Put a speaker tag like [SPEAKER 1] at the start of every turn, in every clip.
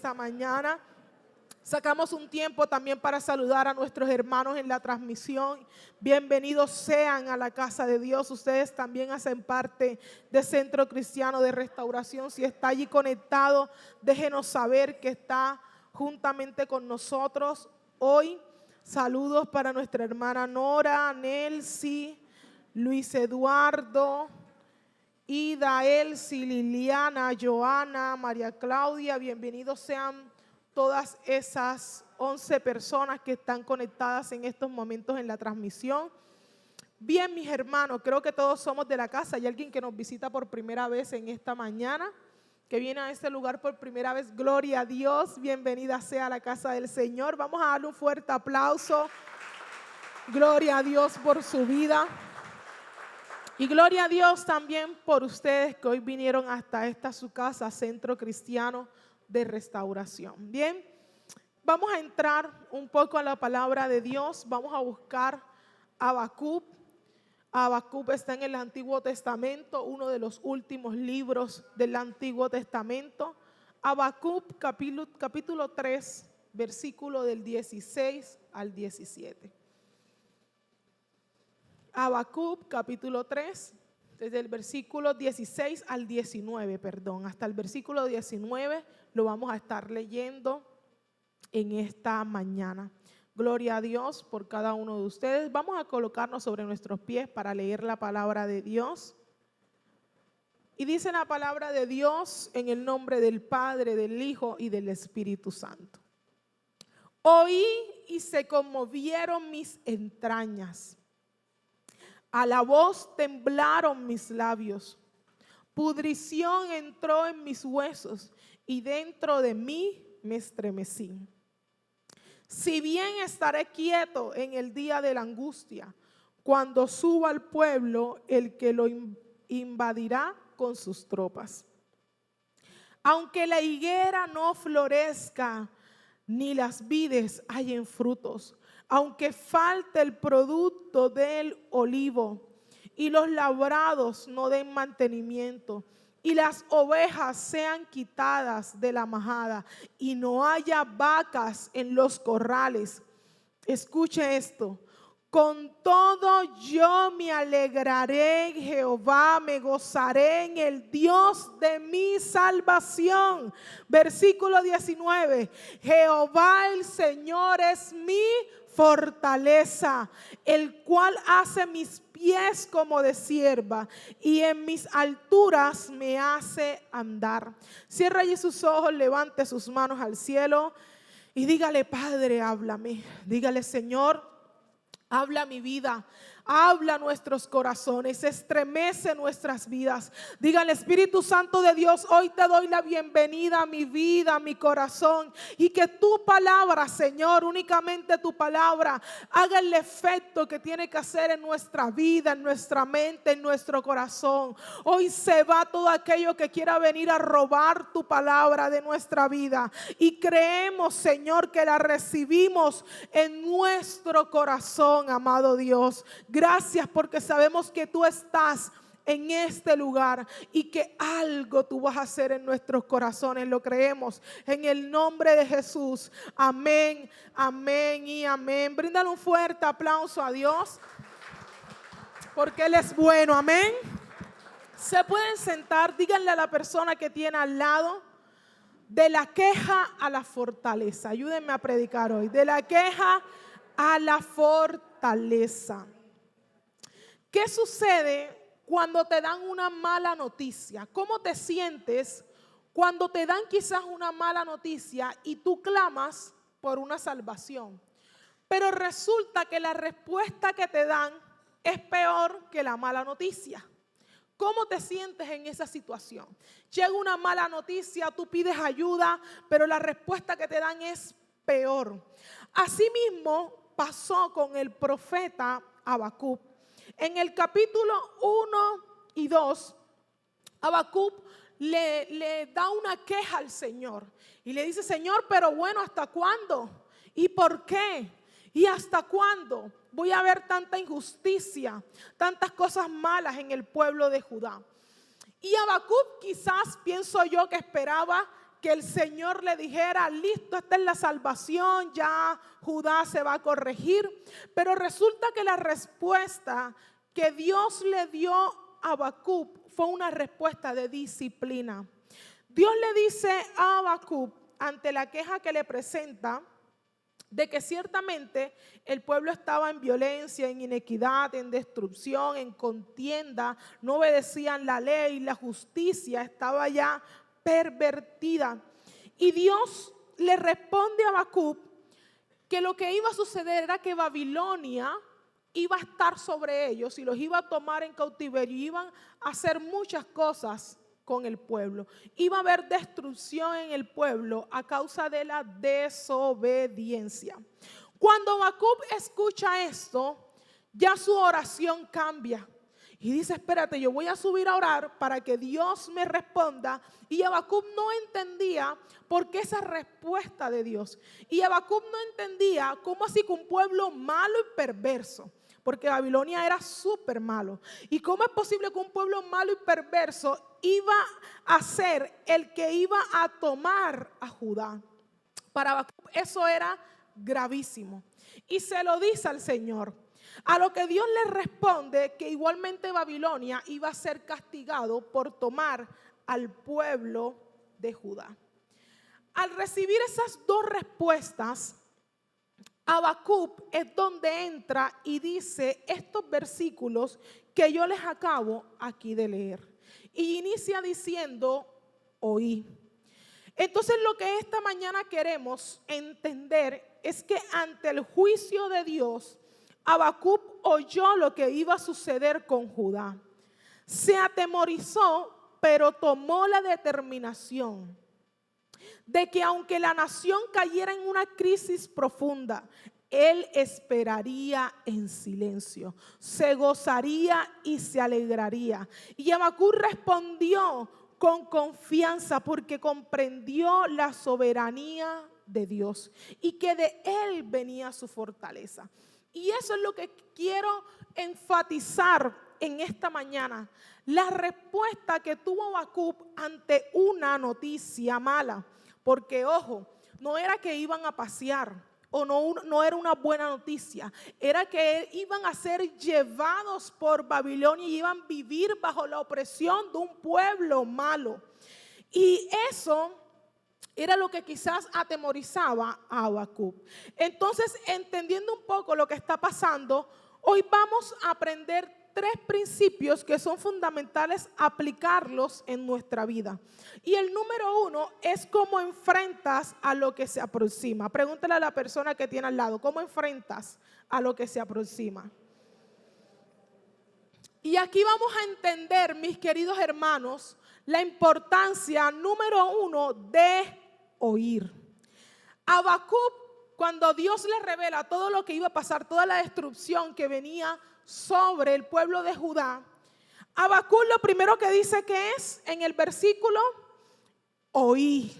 [SPEAKER 1] esta mañana. Sacamos un tiempo también para saludar a nuestros hermanos en la transmisión. Bienvenidos sean a la casa de Dios. Ustedes también hacen parte del Centro Cristiano de Restauración. Si está allí conectado, déjenos saber que está juntamente con nosotros hoy. Saludos para nuestra hermana Nora, Nelcy, Luis Eduardo, Ida, Elsie, Liliana, Joana, María Claudia. Bienvenidos sean todas esas 11 personas que están conectadas en estos momentos en la transmisión. Bien, mis hermanos, creo que todos somos de la casa. Hay alguien que nos visita por primera vez en esta mañana, que viene a este lugar por primera vez. Gloria a Dios, bienvenida sea a la casa del Señor. Vamos a darle un fuerte aplauso. Gloria a Dios por su vida. Y gloria a Dios también por ustedes que hoy vinieron hasta esta su casa, Centro Cristiano de Restauración. Bien, vamos a entrar un poco a la palabra de Dios. Vamos a buscar Habacuc. Habacuc está en el Antiguo Testamento, uno de los últimos libros del Antiguo Testamento. Habacuc capítulo 3, versículo del 16 al 17. Habacuc capítulo 3, desde el versículo 16 al 19, hasta el versículo 19 lo vamos a estar leyendo en esta mañana. Gloria a Dios por cada uno de ustedes. Vamos a colocarnos sobre nuestros pies para leer la palabra de Dios. Y dice la palabra de Dios en el nombre del Padre, del Hijo y del Espíritu Santo. Oí y se conmovieron mis entrañas. A la voz temblaron mis labios. Pudrición entró en mis huesos y dentro de mí me estremecí. Si bien estaré quieto en el día de la angustia, cuando suba al pueblo el que lo invadirá con sus tropas. Aunque la higuera no florezca, ni las vides hallen frutos, aunque falte el producto del olivo y los labrados no den mantenimiento y las ovejas sean quitadas de la majada y no haya vacas en los corrales. Escuche esto. Con todo yo me alegraré en Jehová, me gozaré en el Dios de mi salvación. Versículo 19. Jehová el Señor es mi fortaleza, el cual hace mis pies como de sierva y en mis alturas me hace andar. Cierra allí sus ojos, levante sus manos al cielo y dígale: Padre, háblame. Dígale: Señor, habla mi vida, habla nuestros corazones, estremece nuestras vidas. Dígale: Espíritu Santo de Dios, hoy te doy la bienvenida a mi vida, a mi corazón, y que tu palabra, Señor, únicamente tu palabra, haga el efecto que tiene que hacer en nuestra vida, en nuestra mente, en nuestro corazón. Hoy se va todo aquello que quiera venir a robar tu palabra de nuestra vida, y creemos, Señor, que la recibimos en nuestro corazón, amado Dios. Gracias porque sabemos que tú estás en este lugar y que algo tú vas a hacer en nuestros corazones. Lo creemos en el nombre de Jesús. Amén, amén y amén. Bríndale un fuerte aplauso a Dios porque Él es bueno. Amén. Se pueden sentar. Díganle a la persona que tiene al lado: de la queja a la fortaleza. Ayúdenme a predicar hoy. De la queja a la fortaleza. ¿Qué sucede cuando te dan una mala noticia? ¿Cómo te sientes cuando te dan quizás una mala noticia y tú clamas por una salvación? Pero resulta que la respuesta que te dan es peor que la mala noticia. ¿Cómo te sientes en esa situación? Llega una mala noticia, tú pides ayuda, pero la respuesta que te dan es peor. Asimismo pasó con el profeta Habacuc. En el capítulo 1 y 2, Habacuc le da una queja al Señor y le dice: Señor, pero bueno, ¿hasta cuándo? ¿Y por qué? ¿Y hasta cuándo voy a ver tanta injusticia, tantas cosas malas en el pueblo de Judá? Y Habacuc quizás, pienso yo, que esperaba que el Señor le dijera, listo, esta es la salvación, ya Judá se va a corregir. Pero resulta que la respuesta que Dios le dio a Habacuc fue una respuesta de disciplina. Dios le dice a Habacuc, ante la queja que le presenta, de que ciertamente el pueblo estaba en violencia, en inequidad, en destrucción, en contienda, no obedecían la ley, la justicia estaba ya pervertida. Y Dios le responde a Habacuc que lo que iba a suceder era que Babilonia iba a estar sobre ellos y los iba a tomar en cautiverio, y iban a hacer muchas cosas con el pueblo. Iba a haber destrucción en el pueblo a causa de la desobediencia. Cuando Habacuc escucha esto, ya su oración cambia. Y dice, espérate, yo voy a subir a orar para que Dios me responda. Y Habacuc no entendía por qué esa respuesta de Dios. Y Habacuc no entendía cómo así que un pueblo malo y perverso, porque Babilonia era súper malo. ¿Y cómo es posible que un pueblo malo y perverso iba a ser el que iba a tomar a Judá? Para Habacuc eso era gravísimo. Y se lo dice al Señor. A lo que Dios le responde que igualmente Babilonia iba a ser castigado por tomar al pueblo de Judá. Al recibir esas dos respuestas, Habacuc es donde entra y dice estos versículos que yo les acabo aquí de leer. Y inicia diciendo, oí. Entonces lo que esta mañana queremos entender es que ante el juicio de Dios, Habacuc oyó lo que iba a suceder con Judá. Se atemorizó, pero tomó la determinación de que aunque la nación cayera en una crisis profunda, él esperaría en silencio, se gozaría y se alegraría. Y Habacuc respondió con confianza porque comprendió la soberanía de Dios y que de él venía su fortaleza. Y eso es lo que quiero enfatizar en esta mañana. La respuesta que tuvo Habacuc ante una noticia mala. Porque, ojo, no era que iban a pasear o no era una buena noticia. Era que iban a ser llevados por Babilonia y iban a vivir bajo la opresión de un pueblo malo. Y eso era lo que quizás atemorizaba a Habacuc. Entonces, entendiendo un poco lo que está pasando, hoy vamos a aprender 3 principios que son fundamentales aplicarlos en nuestra vida. Y el número 1 es cómo enfrentas a lo que se aproxima. Pregúntale a la persona que tiene al lado, ¿cómo enfrentas a lo que se aproxima? Y aquí vamos a entender, mis queridos hermanos, la importancia número 1 de oír. Habacuc, cuando Dios le revela todo lo que iba a pasar, toda la destrucción que venía sobre el pueblo de Judá, Habacuc lo primero que dice que es en el versículo, oí.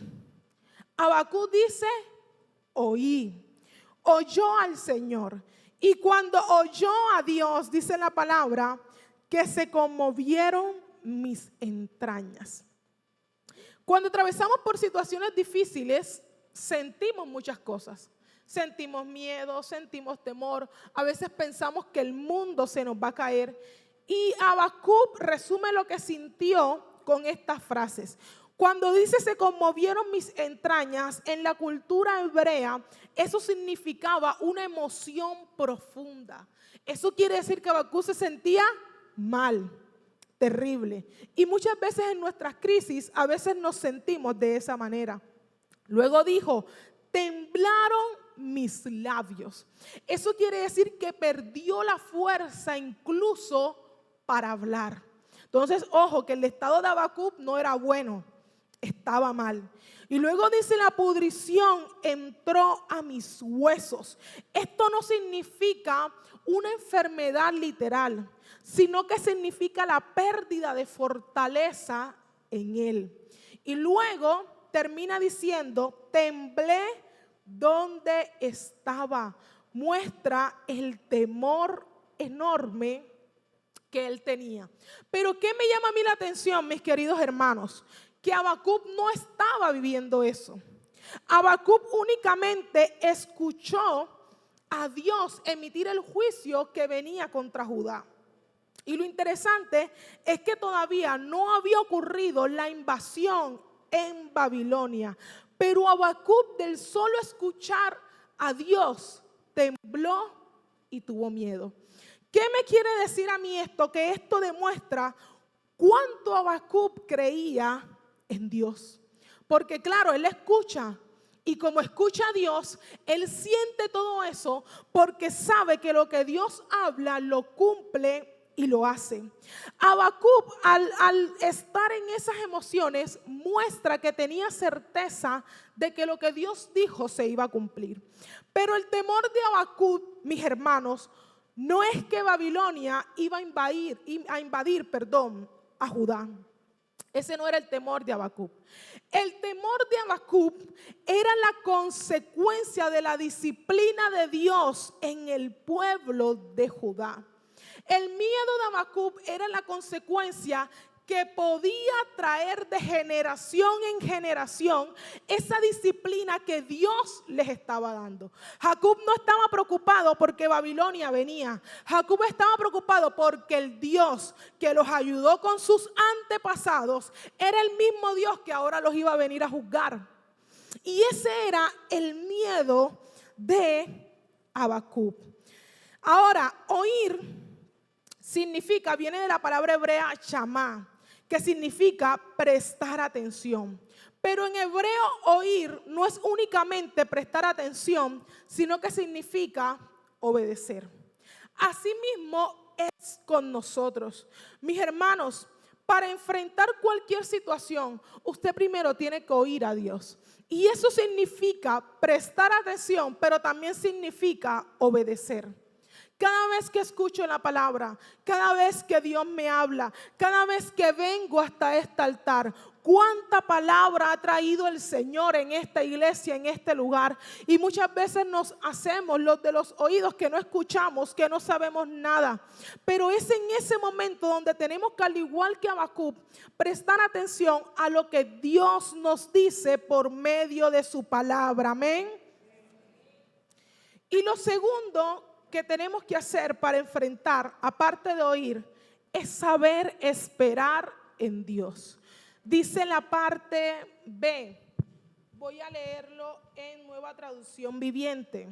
[SPEAKER 1] Habacuc dice, oí. Oyó al Señor. Y cuando oyó a Dios, dice la palabra, que se conmovieron mis entrañas. Cuando atravesamos por situaciones difíciles, sentimos muchas cosas. Sentimos miedo, sentimos temor. A veces pensamos que el mundo se nos va a caer. Y Habacuc resume lo que sintió con estas frases. Cuando dice se conmovieron mis entrañas, en la cultura hebrea, eso significaba una emoción profunda. Eso quiere decir que Habacuc se sentía mal, terrible. Y muchas veces en nuestras crisis, a veces nos sentimos de esa manera. Luego dijo, temblaron mis labios. Eso quiere decir que perdió la fuerza incluso para hablar. Entonces, ojo, que el estado de Habacuc no era bueno, estaba mal. Y luego dice, la pudrición entró a mis huesos. Esto no significa una enfermedad literal, sino que significa la pérdida de fortaleza en él. Y luego termina diciendo, temblé donde estaba. Muestra el temor enorme que él tenía. Pero ¿qué me llama a mí la atención, mis queridos hermanos? que Habacuc no estaba viviendo eso. Habacuc únicamente escuchó a Dios emitir el juicio que venía contra Judá. Y lo interesante es que todavía no había ocurrido la invasión en Babilonia. Pero Habacuc, del solo escuchar a Dios, tembló y tuvo miedo. ¿Qué me quiere decir a mí esto? Que esto demuestra cuánto Habacuc creía en Dios. Porque claro, él escucha. Y como escucha a Dios, él siente todo eso porque sabe que lo que Dios habla lo cumple y lo hace. Habacuc, al estar en esas emociones, muestra que tenía certeza de que lo que Dios dijo se iba a cumplir. Pero el temor de Habacuc, mis hermanos, no es que Babilonia iba a invadir a Judá. Ese no era el temor de Habacuc. El temor de Habacuc era la consecuencia de la disciplina de Dios en el pueblo de Judá. El miedo de Habacuc era la consecuencia que podía traer de generación en generación esa disciplina que Dios les estaba dando. Habacuc no estaba preocupado porque Babilonia venía. Habacuc estaba preocupado porque el Dios que los ayudó con sus antepasados era el mismo Dios que ahora los iba a venir a juzgar. Y ese era el miedo de Habacuc. Ahora, oír significa, viene de la palabra hebrea shamá, que significa prestar atención. Pero en hebreo oír no es únicamente prestar atención, sino que significa obedecer. Asimismo es con nosotros. Mis hermanos, para enfrentar cualquier situación, usted primero tiene que oír a Dios. Y eso significa prestar atención, pero también significa obedecer. Cada vez que escucho la palabra, cada vez que Dios me habla, cada vez que vengo hasta este altar, cuánta palabra ha traído el Señor en esta iglesia, en este lugar. Y muchas veces nos hacemos los de los oídos que no escuchamos, que no sabemos nada. Pero es en ese momento donde tenemos que, al igual que Habacuc, prestar atención a lo que Dios nos dice por medio de su palabra. Amén. Y lo segundo que tenemos que hacer para enfrentar, aparte de oír, es saber esperar en Dios. Dice la parte B, voy a leerlo en Nueva Traducción Viviente.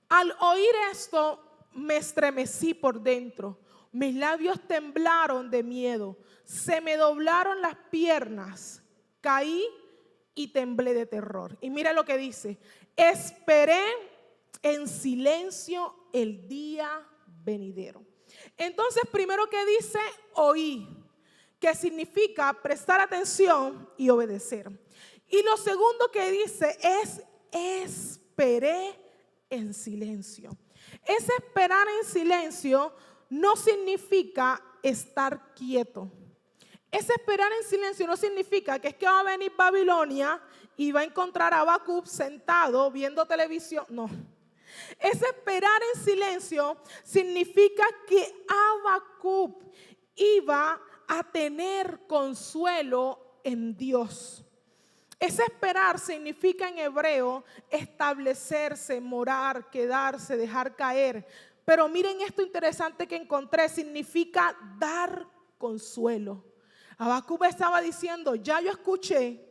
[SPEAKER 1] Al oír esto, me estremecí por dentro, mis labios temblaron de miedo, se me doblaron las piernas, caí y temblé de terror. Y mira lo que dice: esperé en silencio el día venidero. Entonces, primero que dice, oí, que significa prestar atención y obedecer. Y lo segundo que dice es esperé en silencio. Ese esperar en silencio no significa estar quieto. Ese esperar en silencio no significa que es que va a venir Babilonia y va a encontrar a Habacuc sentado viendo televisión. No. Ese esperar en silencio significa que Habacuc iba a tener consuelo en Dios. Ese esperar significa en hebreo establecerse, morar, quedarse, dejar caer. Pero miren esto interesante que encontré, significa dar consuelo. Habacuc estaba diciendo, ya yo escuché,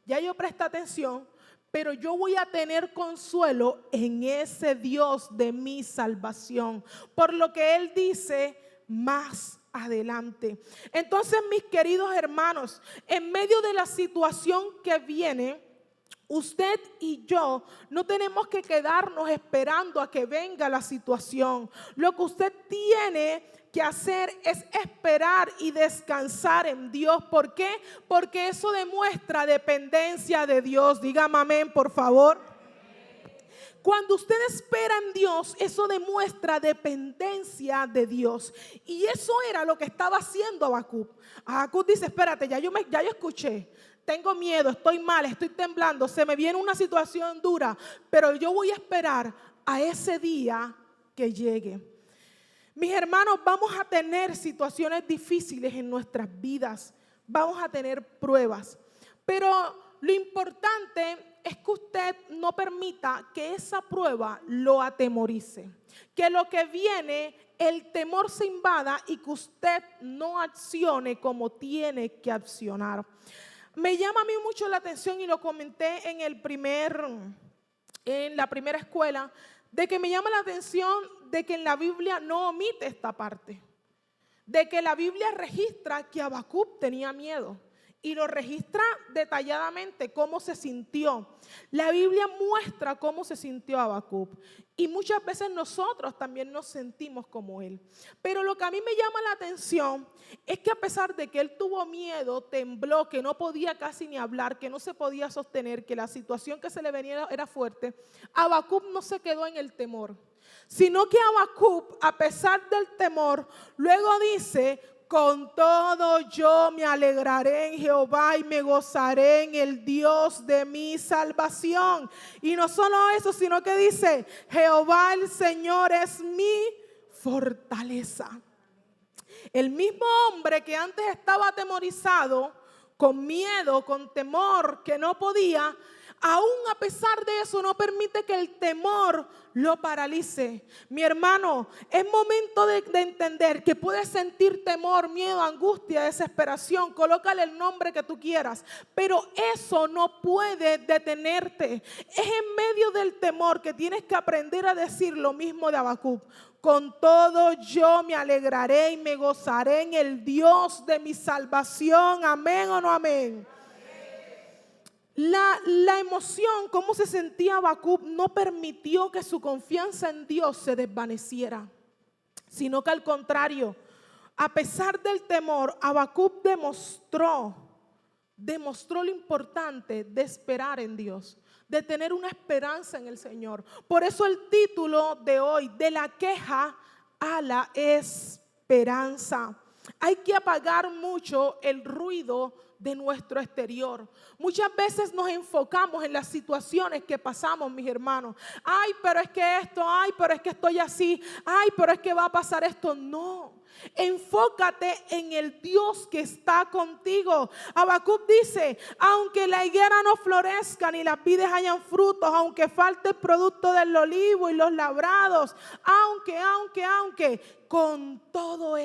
[SPEAKER 1] ya yo presté atención, pero yo voy a tener consuelo en ese Dios de mi salvación. Por lo que él dice más adelante. Entonces, mis queridos hermanos, en medio de la situación que viene, usted y yo no tenemos que quedarnos esperando a que venga la situación. Lo que usted tiene que hacer es esperar y descansar en Dios. ¿Por qué? Porque eso demuestra dependencia de Dios. Dígame amén, por favor. Cuando usted espera en Dios, eso demuestra dependencia de Dios. Y eso era lo que estaba haciendo Habacuc. Habacuc dice, espérate, ya yo escuché. Tengo miedo, estoy mal, estoy temblando, se me viene una situación dura, pero yo voy a esperar a ese día que llegue. Mis hermanos, vamos a tener situaciones difíciles en nuestras vidas. vamos a tener pruebas. Pero lo importante es que usted no permita que esa prueba lo atemorice. Que lo que viene, el temor se invada y que usted no accione como tiene que accionar. Me llama a mí mucho la atención y lo comenté en la primera escuela, de que me llama la atención de que en la Biblia no omite esta parte. De que la Biblia registra que Habacuc tenía miedo y lo registra detalladamente cómo se sintió. La Biblia muestra cómo se sintió Habacuc y muchas veces nosotros también nos sentimos como él. Pero lo que a mí me llama la atención es que a pesar de que él tuvo miedo, tembló, que no podía casi ni hablar, que no se podía sostener, que la situación que se le venía era fuerte, Habacuc no se quedó en el temor, sino que Habacuc, a pesar del temor, luego dice: con todo yo me alegraré en Jehová y me gozaré en el Dios de mi salvación. Y no solo eso, sino que dice: Jehová el Señor es mi fortaleza. El mismo hombre que antes estaba atemorizado, con miedo, con temor, que no podía, aún a pesar de eso no permite que el temor lo paralice. Mi hermano, es momento de entender que puedes sentir temor, miedo, angustia, desesperación. Colócale el nombre que tú quieras, pero eso no puede detenerte. Es en medio del temor que tienes que aprender a decir lo mismo de Habacuc: con todo yo me alegraré y me gozaré en el Dios de mi salvación. ¿Amén o no amén? La emoción, cómo se sentía Habacuc, no permitió que su confianza en Dios se desvaneciera, sino que al contrario, a pesar del temor, Habacuc demostró lo importante de esperar en Dios, de tener una esperanza en el Señor. Por eso el título de hoy: de la queja a la esperanza. Hay que apagar mucho el ruido de nuestro exterior. Muchas veces nos enfocamos en las situaciones que pasamos, mis hermanos. Ay, pero es que esto, ay, pero es que estoy así, ay, pero es que va a pasar esto. No, enfócate en el Dios que está contigo. Habacuc dice: aunque la higuera no florezca ni las vides hayan frutos, aunque falte el producto del olivo y los labrados, aunque, con todo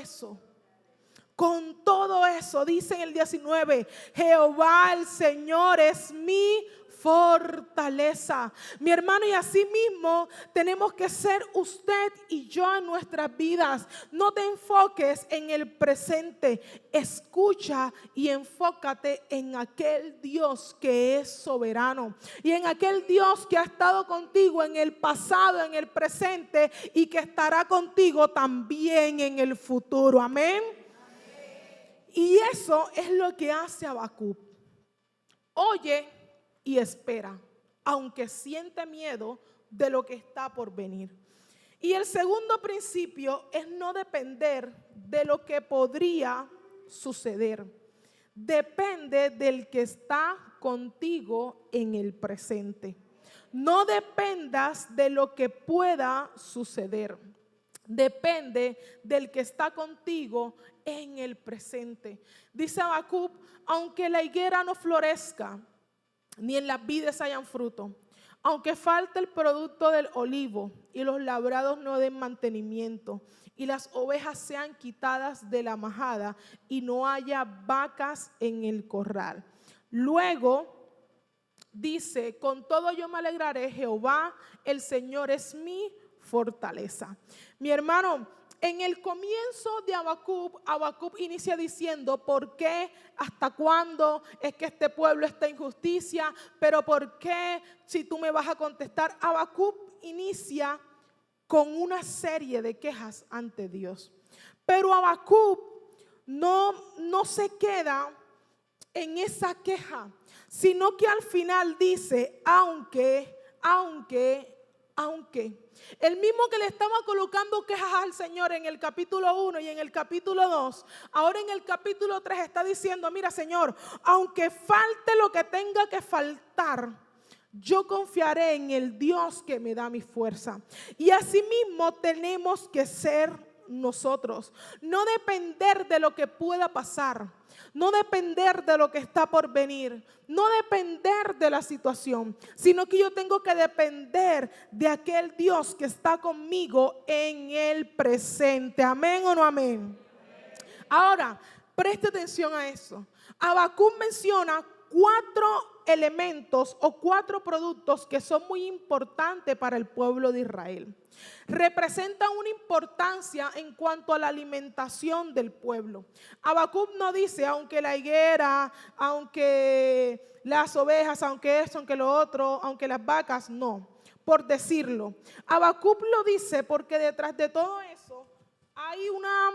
[SPEAKER 1] eso, dice en el 19, Jehová el Señor es mi fortaleza. Mi hermano, y así mismo tenemos que ser usted y yo en nuestras vidas. No te enfoques en el presente, escucha y enfócate en aquel Dios que es soberano y en aquel Dios que ha estado contigo en el pasado, en el presente y que estará contigo también en el futuro. Amén. Y eso es lo que hace Habacuc. Oye y espera, aunque siente miedo de lo que está por venir. Y el segundo principio es no depender de lo que podría suceder. Depende del que está contigo en el presente. No dependas de lo que pueda suceder. Depende del que está contigo en el presente. Dice Habacuc: aunque la higuera no florezca, ni en las vides hayan fruto, aunque falte el producto del olivo y los labrados no den mantenimiento, y las ovejas sean quitadas de la majada y no haya vacas en el corral. Luego dice: con todo yo me alegraré, Jehová el Señor es mi fortaleza. Mi hermano, en el comienzo de Habacuc inicia diciendo: ¿por qué? ¿Hasta cuándo es que este pueblo está en injusticia? ¿Pero por qué? Si tú me vas a contestar. Habacuc inicia con una serie de quejas ante Dios. Pero Habacuc no se queda en esa queja, sino que al final dice: aunque. El mismo que le estaba colocando quejas al Señor en el capítulo 1 y en el capítulo 2, ahora en el capítulo 3 está diciendo: mira, Señor, aunque falte lo que tenga que faltar, yo confiaré en el Dios que me da mi fuerza. Y asimismo tenemos que ser nosotros. No depender de lo que pueda pasar. No depender de lo que está por venir. No depender de la situación. Sino que yo tengo que depender de aquel Dios que está conmigo en el presente. ¿Amén o no amén? Ahora, preste atención a eso. Habacuc menciona 4 elementos o 4 productos que son muy importantes para el pueblo de Israel. Representan una importancia en cuanto a la alimentación del pueblo. Habacuc no dice, aunque la higuera, aunque las ovejas, aunque esto, aunque lo otro, aunque las vacas, no, por decirlo. Habacuc lo dice porque detrás de todo eso hay una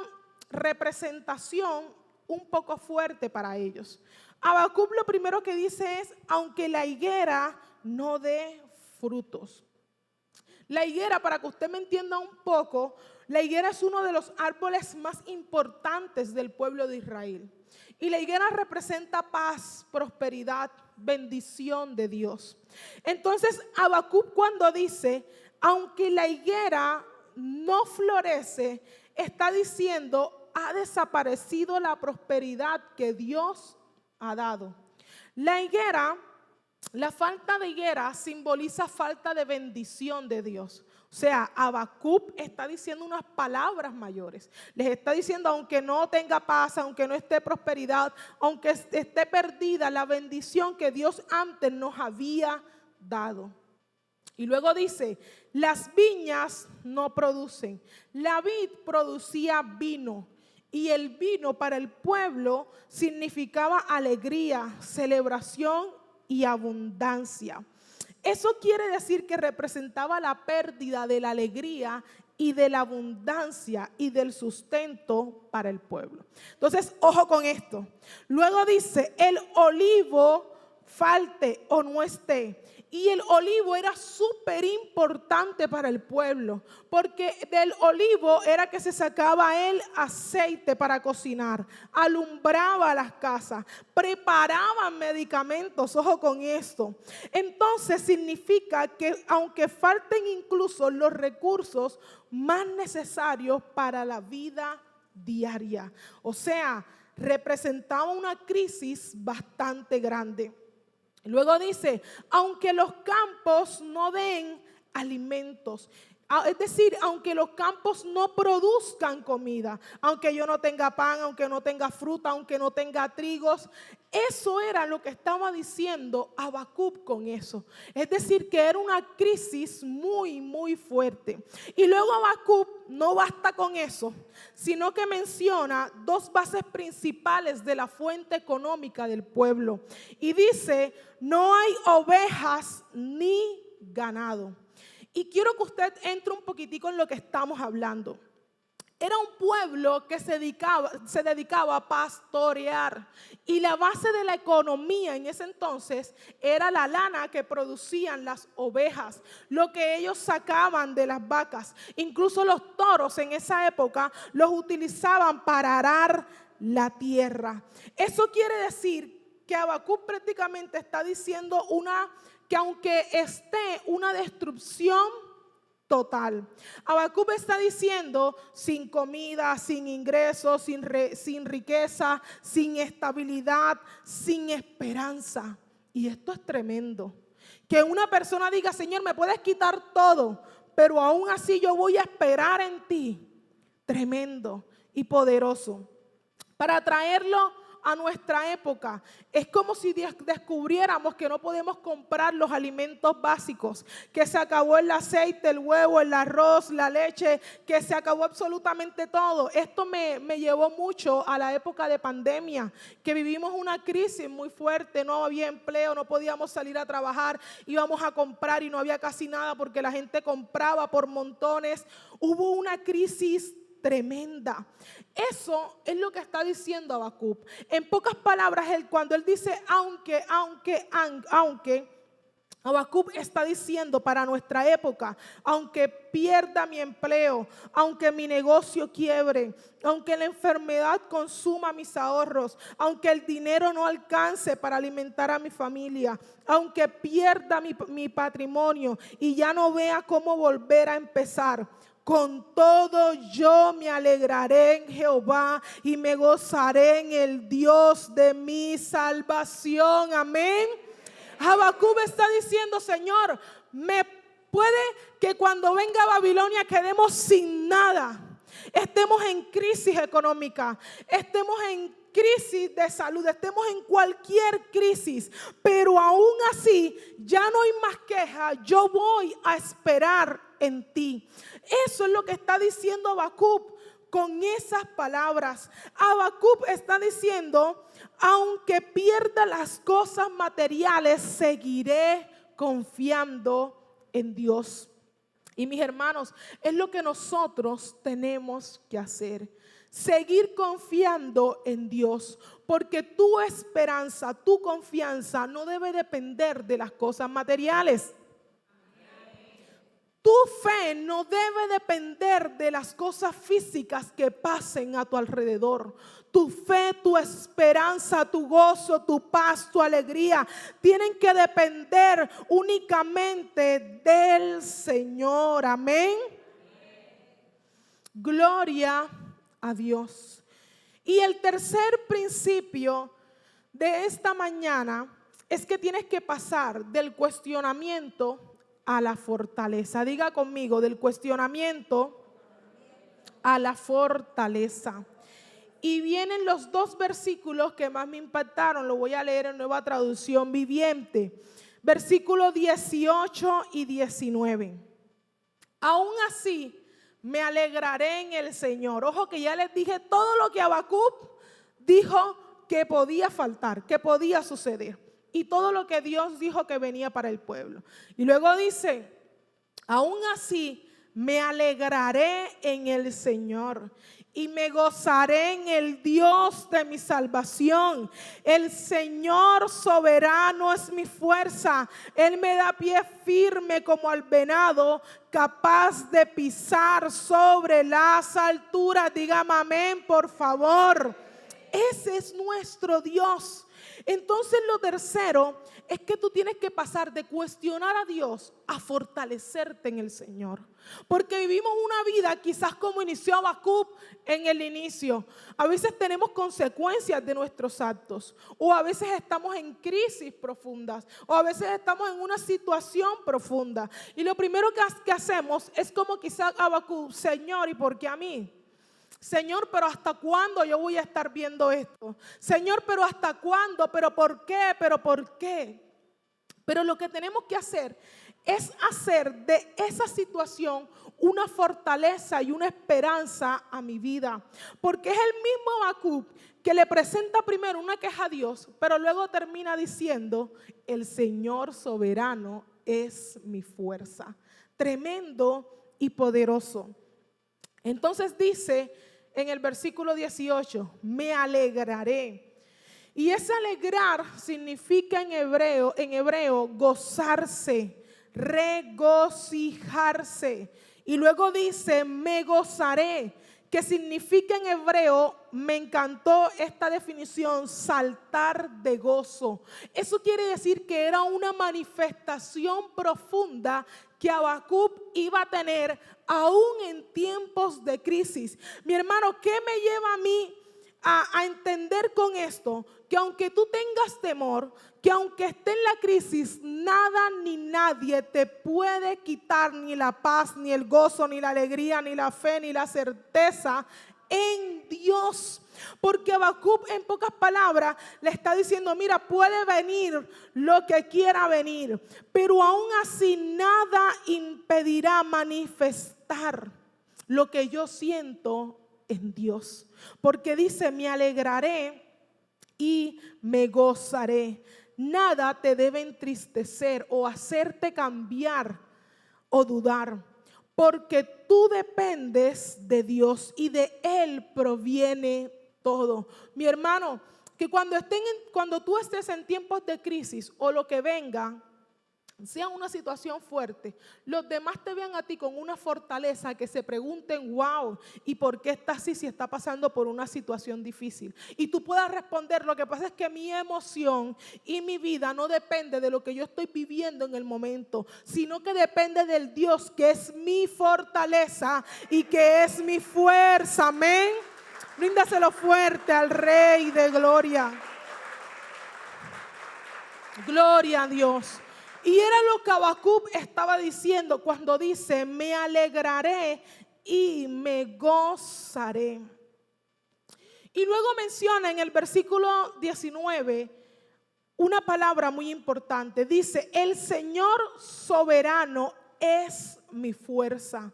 [SPEAKER 1] representación un poco fuerte para ellos. Habacuc lo primero que dice es, aunque la higuera no dé frutos. La higuera, para que usted me entienda un poco, la higuera es uno de los árboles más importantes del pueblo de Israel. Y la higuera representa paz, prosperidad, bendición de Dios. Entonces, Habacuc cuando dice, aunque la higuera no florece, está diciendo, ha desaparecido la prosperidad que Dios ha dado. La higuera, la falta de higuera simboliza falta de bendición de Dios. O sea, Habacuc está diciendo unas palabras mayores. Les está diciendo, aunque no tenga paz, aunque no esté prosperidad, aunque esté perdida la bendición que Dios antes nos había dado. Y luego dice, las viñas no producen. La vid producía vino. Y el vino para el pueblo significaba alegría, celebración y abundancia. Eso quiere decir que representaba la pérdida de la alegría y de la abundancia y del sustento para el pueblo. Entonces, ojo con esto. Luego dice, el olivo falte o no esté. Y el olivo era súper importante para el pueblo, porque del olivo era que se sacaba el aceite para cocinar, alumbraba las casas, preparaban medicamentos, ojo con esto. Entonces significa que aunque falten incluso los recursos más necesarios para la vida diaria, o sea, representaba una crisis bastante grande. Luego dice, aunque los campos no den alimentos, es decir, aunque los campos no produzcan comida, aunque yo no tenga pan, aunque no tenga fruta, aunque no tenga trigos, eso era lo que estaba diciendo Habacuc con eso. Es decir, que era una crisis muy, muy fuerte. Y luego Habacuc no basta con eso, sino que menciona 2 bases principales de la fuente económica del pueblo. Y dice, no hay ovejas ni ganado. Y quiero que usted entre un poquitico en lo que estamos hablando. Era un pueblo que se dedicaba a pastorear. Y la base de la economía en ese entonces era la lana que producían las ovejas, lo que ellos sacaban de las vacas. Incluso los toros en esa época los utilizaban para arar la tierra. Eso quiere decir que Habacuc prácticamente está diciendo que aunque esté una destrucción total, Habacuc está diciendo sin comida, sin ingresos, sin riqueza, sin estabilidad, sin esperanza. Y esto es tremendo. Que una persona diga, Señor, me puedes quitar todo, pero aún así yo voy a esperar en ti. Tremendo y poderoso. Para traerlo a nuestra época, es como si descubriéramos que no podemos comprar los alimentos básicos, que se acabó el aceite, el huevo, el arroz, la leche, que se acabó absolutamente todo. Esto me llevó mucho a la época de pandemia, que vivimos una crisis muy fuerte, no había empleo, no podíamos salir a trabajar, íbamos a comprar y no había casi nada porque la gente compraba por montones. Hubo una crisis tremenda. Eso es lo que está diciendo Habacuc. En pocas palabras, cuando él dice aunque, Habacuc está diciendo para nuestra época: aunque pierda mi empleo, aunque mi negocio quiebre, aunque la enfermedad consuma mis ahorros, aunque el dinero no alcance para alimentar a mi familia, aunque pierda mi patrimonio y ya no vea cómo volver a empezar, con todo yo me alegraré en Jehová y me gozaré en el Dios de mi salvación. Amén. Habacuc está diciendo: Señor, me puede que cuando venga Babilonia quedemos sin nada, estemos en crisis económica, estemos en crisis de salud, estemos en cualquier crisis, pero aún así ya no hay más queja, yo voy a esperar en ti. Eso es lo que está diciendo Habacuc con esas palabras. Habacuc está diciendo: aunque pierda las cosas materiales, seguiré confiando en Dios. Y mis hermanos, es lo que nosotros tenemos que hacer: seguir confiando en Dios, porque tu esperanza, tu confianza no debe depender de las cosas materiales. Tu fe no debe depender de las cosas físicas que pasen a tu alrededor. Tu fe, tu esperanza, tu gozo, tu paz, tu alegría tienen que depender únicamente del Señor. Amén. Gloria a Dios. Y el tercer principio de esta mañana es que tienes que pasar del cuestionamiento a la fortaleza. Diga conmigo: del cuestionamiento a la fortaleza. Y vienen los dos versículos que más me impactaron. Lo voy a leer en Nueva Traducción Viviente. Versículos 18 y 19. Aún así me alegraré en el Señor. Ojo que ya les dije todo lo que Habacuc dijo que podía faltar, que podía suceder, y todo lo que Dios dijo que venía para el pueblo. Y luego dice: aún así me alegraré en el Señor y me gozaré en el Dios de mi salvación. El Señor soberano es mi fuerza. Él me da pie firme como al venado, capaz de pisar sobre las alturas. Dígame amén, por favor. Ese es nuestro Dios. Entonces lo tercero es que tú tienes que pasar de cuestionar a Dios a fortalecerte en el Señor. Porque vivimos una vida quizás como inició Habacuc en el inicio. A veces tenemos consecuencias de nuestros actos, o a veces estamos en crisis profundas, o a veces estamos en una situación profunda. Y lo primero que hacemos es como quizás Habacuc: Señor, ¿y por qué a mí? Señor, pero ¿hasta cuándo yo voy a estar viendo esto? Señor, pero ¿hasta cuándo? ¿Pero por qué? ¿Pero por qué? Pero lo que tenemos que hacer es hacer de esa situación una fortaleza y una esperanza a mi vida. Porque es el mismo Habacuc que le presenta primero una queja a Dios, pero luego termina diciendo: el Señor soberano es mi fuerza. Tremendo y poderoso. Entonces dice en el versículo 18: me alegraré. Y ese alegrar significa en hebreo gozarse, regocijarse. Y luego dice: me gozaré, que significa en hebreo, me encantó esta definición, saltar de gozo. Eso quiere decir que era una manifestación profunda que Habacuc iba a tener aún en tiempos de crisis. Mi hermano, ¿qué me lleva a mí a entender con esto? Que aunque tú tengas temor, que aunque esté en la crisis, nada ni nadie te puede quitar ni la paz, ni el gozo, ni la alegría, ni la fe, ni la certeza en Dios. Porque Habacuc, en pocas palabras, le está diciendo: mira, puede venir lo que quiera venir, pero aún así nada impedirá manifestar lo que yo siento en Dios. Porque dice: me alegraré y me gozaré. Nada te debe entristecer o hacerte cambiar o dudar, porque tú dependes de Dios y de Él proviene todo. Mi hermano, que cuando tú estés en tiempos de crisis o lo que venga, sea una situación fuerte, los demás te vean a ti con una fortaleza, que se pregunten, wow, ¿y por qué está así si está pasando por una situación difícil? Y tú puedas responder, lo que pasa es que mi emoción y mi vida no depende de lo que yo estoy viviendo en el momento, sino que depende del Dios que es mi fortaleza y que es mi fuerza. Amén. Bríndaselo fuerte al Rey de Gloria. Gloria a Dios. Y era lo que Habacuc estaba diciendo cuando dice, me alegraré y me gozaré. Y luego menciona en el versículo 19 una palabra muy importante. Dice, el Señor soberano es mi fuerza.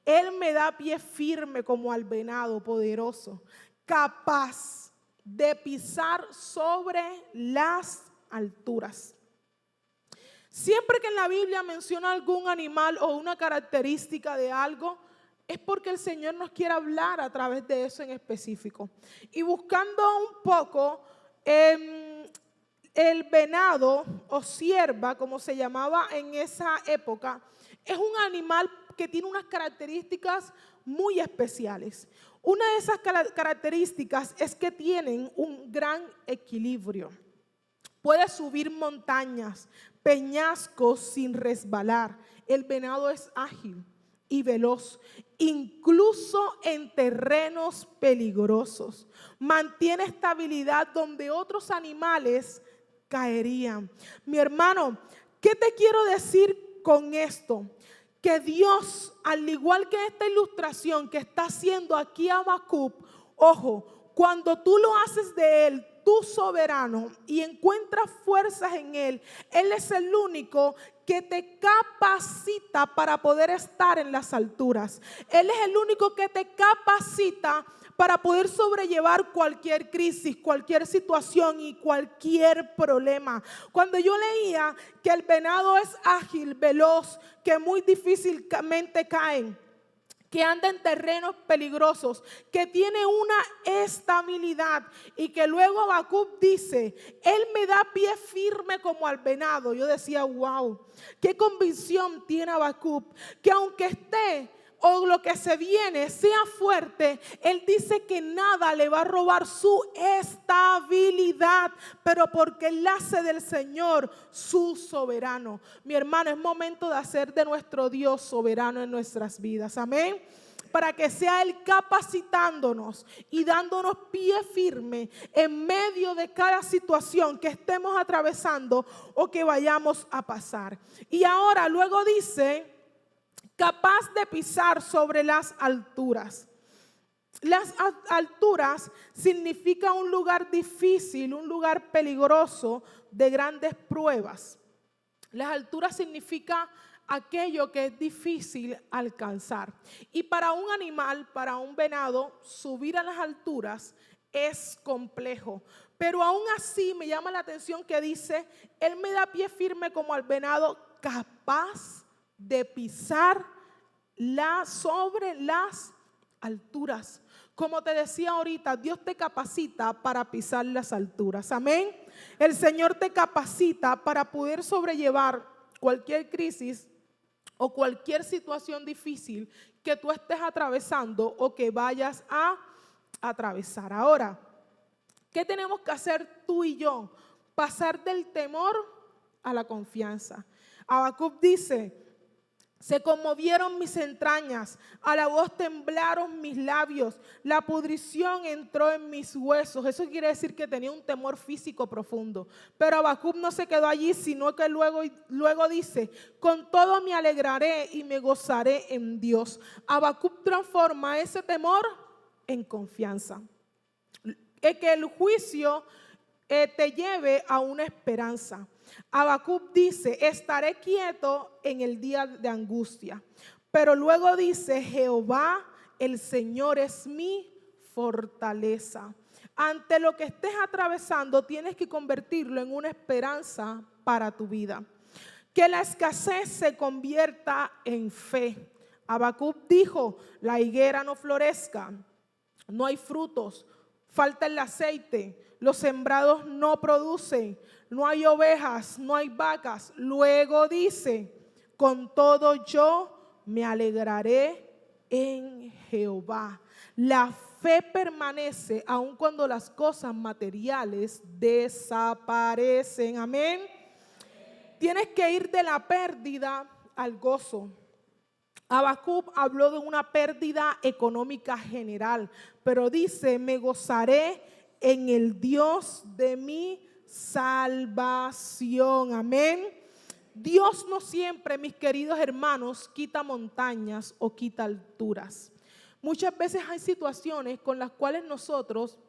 [SPEAKER 1] Él me da pie firme como al venado poderoso, capaz de pisar sobre las alturas. Siempre que en la Biblia menciona algún animal o una característica de algo, es porque el Señor nos quiere hablar a través de eso en específico. Y buscando un poco, el venado o cierva, como se llamaba en esa época, es un animal que tiene unas características muy especiales. Una de esas características es que tienen un gran equilibrio. Puede subir montañas, peñascos sin resbalar. El venado es ágil y veloz, incluso en terrenos peligrosos. Mantiene estabilidad donde otros animales caerían. Mi hermano, ¿qué te quiero decir con esto? Que Dios, al igual que esta ilustración que está haciendo aquí Habacuc, ojo, cuando tú lo haces de Él, tu soberano, y encuentras fuerzas en Él es el único que te capacita para poder estar en las alturas. Él es el único que te capacita para poder sobrellevar cualquier crisis, cualquier situación y cualquier problema. Cuando yo leía que el venado es ágil, veloz, que muy difícilmente caen, que anda en terrenos peligrosos, que tiene una estabilidad, y que luego Habacuc dice, Él me da pie firme como al venado. Yo decía, wow, qué convicción tiene Habacuc, que aunque esté o lo que se viene sea fuerte, Él dice que nada le va a robar su estabilidad, pero porque Él hace del Señor su soberano. Mi hermano, es momento de hacer de nuestro Dios soberano en nuestras vidas, amén, para que sea Él capacitándonos y dándonos pie firme en medio de cada situación que estemos atravesando o que vayamos a pasar. Y ahora luego dice, capaz de pisar sobre las alturas. Las alturas significa un lugar difícil, un lugar peligroso de grandes pruebas. Las alturas significa aquello que es difícil alcanzar. Y para un animal, para un venado, subir a las alturas es complejo. Pero aún así me llama la atención que dice, Él me da pie firme como al venado, capaz de pisar sobre las alturas. Como te decía ahorita, Dios te capacita para pisar las alturas. Amén. El Señor te capacita para poder sobrellevar cualquier crisis o cualquier situación difícil que tú estés atravesando o que vayas a atravesar. Ahora, ¿qué tenemos que hacer tú y yo? Pasar del temor a la confianza. Habacuc dice, se conmovieron mis entrañas, a la voz temblaron mis labios, la pudrición entró en mis huesos. Eso quiere decir que tenía un temor físico profundo. Pero Habacuc no se quedó allí, sino que luego dice, con todo me alegraré y me gozaré en Dios. Habacuc transforma ese temor en confianza. Que el juicio te lleve a una esperanza. Habacuc dice, estaré quieto en el día de angustia. Pero luego dice, Jehová, el Señor es mi fortaleza. Ante lo que estés atravesando, tienes que convertirlo en una esperanza para tu vida. Que la escasez se convierta en fe. Habacuc dijo, la higuera no florezca, no hay frutos, falta el aceite, los sembrados no producen, no hay ovejas, no hay vacas. Luego dice, con todo yo me alegraré en Jehová. La fe permanece aun cuando las cosas materiales desaparecen. Amén. Tienes que ir de la pérdida al gozo. Habacuc habló de una pérdida económica general, pero dice, me gozaré en el Dios de mi salvación. Amén. Dios no siempre, mis queridos hermanos, quita montañas o quita alturas. Muchas veces hay situaciones con las cuales nosotros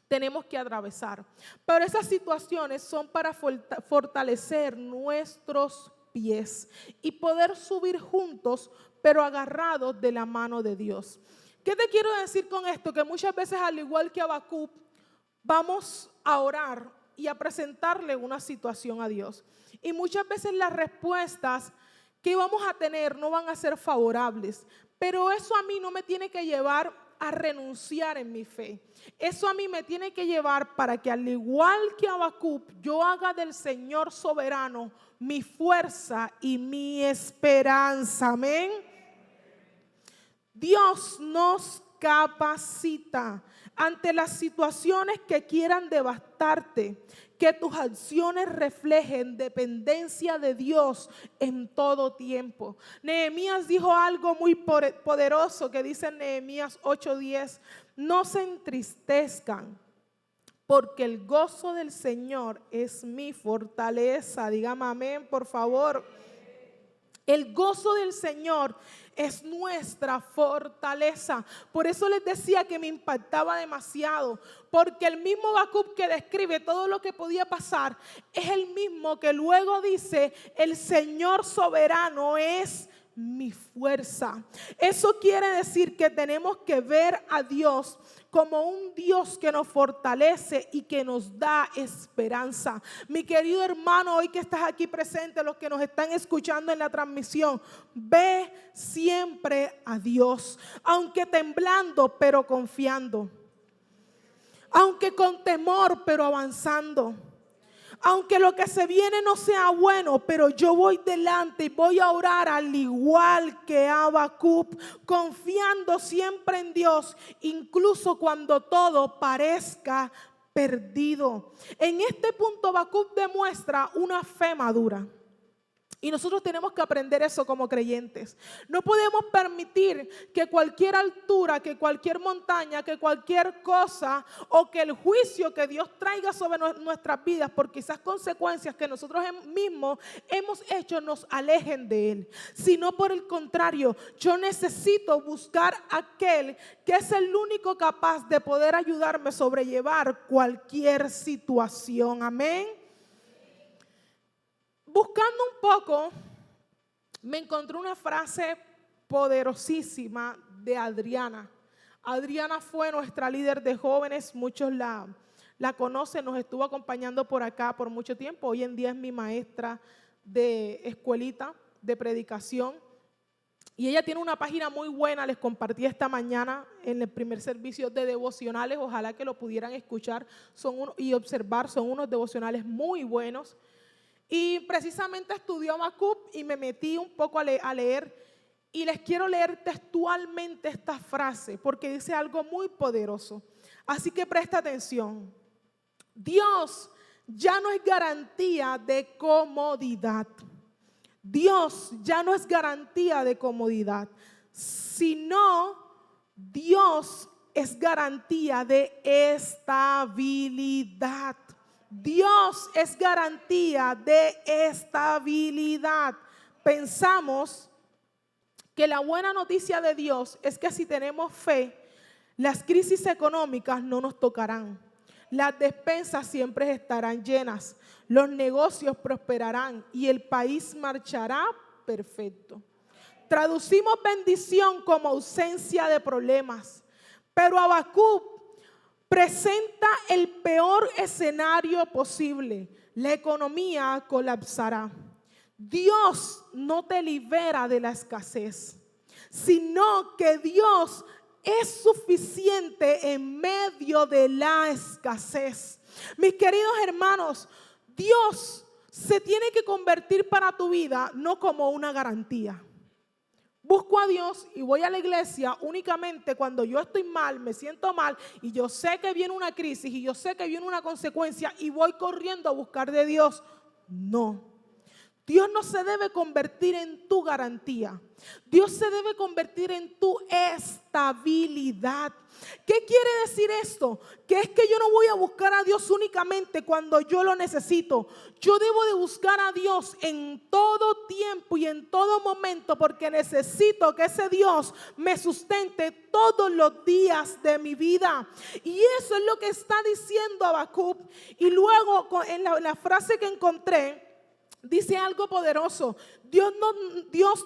[SPEAKER 1] tenemos que atravesar, pero esas situaciones son para fortalecer nuestros pies y poder subir juntos, pero agarrados de la mano de Dios. ¿Qué te quiero decir con esto? Que muchas veces, al igual que Habacuc, vamos a orar y a presentarle una situación a Dios. Y muchas veces las respuestas que vamos a tener no van a ser favorables, pero eso a mí no me tiene que llevar a renunciar en mi fe. Eso a mí me tiene que llevar para que, al igual que Habacuc, yo haga del Señor soberano mi fuerza y mi esperanza. Amén. Dios nos capacita ante las situaciones que quieran devastarte, que tus acciones reflejen dependencia de Dios en todo tiempo. Nehemías dijo algo muy poderoso que dice en Nehemías 8:10, no se entristezcan, porque el gozo del Señor es mi fortaleza. Dígame amén, por favor. El gozo del Señor es nuestra fortaleza. Por eso les decía que me impactaba demasiado, porque el mismo Habacuc que describe todo lo que podía pasar es el mismo que luego dice, el Señor soberano es mi fuerza. Eso quiere decir que tenemos que ver a Dios como un Dios que nos fortalece y que nos da esperanza. Mi querido hermano, hoy que estás aquí presente, los que nos están escuchando en la transmisión, ve siempre a Dios, aunque temblando, pero confiando, aunque con temor, pero avanzando. Aunque lo que se viene no sea bueno, pero yo voy delante y voy a orar al igual que Habacuc, confiando siempre en Dios, incluso cuando todo parezca perdido. En este punto Habacuc demuestra una fe madura. Y nosotros tenemos que aprender eso como creyentes. No podemos permitir que cualquier altura, que cualquier montaña, que cualquier cosa o que el juicio que Dios traiga sobre nuestras vidas por quizás consecuencias que nosotros mismos hemos hecho nos alejen de Él. Sino por el contrario, yo necesito buscar a aquel que es el único capaz de poder ayudarme a sobrellevar cualquier situación. Amén. Buscando un poco, me encontré una frase poderosísima de Adriana. Adriana fue nuestra líder de jóvenes, muchos la conocen, nos estuvo acompañando por acá por mucho tiempo. Hoy en día es mi maestra de escuelita, de predicación. Y ella tiene una página muy buena, les compartí esta mañana en el primer servicio de devocionales. Ojalá que lo pudieran escuchar y observar, son unos devocionales muy buenos. Y precisamente estudió Habacuc y me metí un poco a leer y les quiero leer textualmente esta frase porque dice algo muy poderoso. Así que presta atención. Dios ya no es garantía de comodidad. Dios ya no es garantía de comodidad, sino Dios es garantía de estabilidad. Dios es garantía de estabilidad. Pensamos que la buena noticia de Dios es que si tenemos fe, las crisis económicas no nos tocarán. Las despensas siempre estarán llenas, los negocios prosperarán y el país marchará perfecto. Traducimos bendición como ausencia de problemas, pero Habacuc presenta el peor escenario posible. La economía colapsará. Dios no te libera de la escasez, sino que Dios es suficiente en medio de la escasez. Mis queridos hermanos, Dios se tiene que convertir para tu vida no como una garantía. Busco a Dios y voy a la iglesia únicamente cuando yo estoy mal, me siento mal y yo sé que viene una crisis y yo sé que viene una consecuencia y voy corriendo a buscar de Dios. No. Dios no se debe convertir en tu garantía. Dios se debe convertir en tu estabilidad. ¿Qué quiere decir esto? Que es que yo no voy a buscar a Dios únicamente cuando yo lo necesito. Yo debo de buscar a Dios en todo tiempo y en todo momento, porque necesito que ese Dios me sustente todos los días de mi vida. Y eso es lo que está diciendo Habacuc. Y luego en la frase que encontré, dice algo poderoso. Dios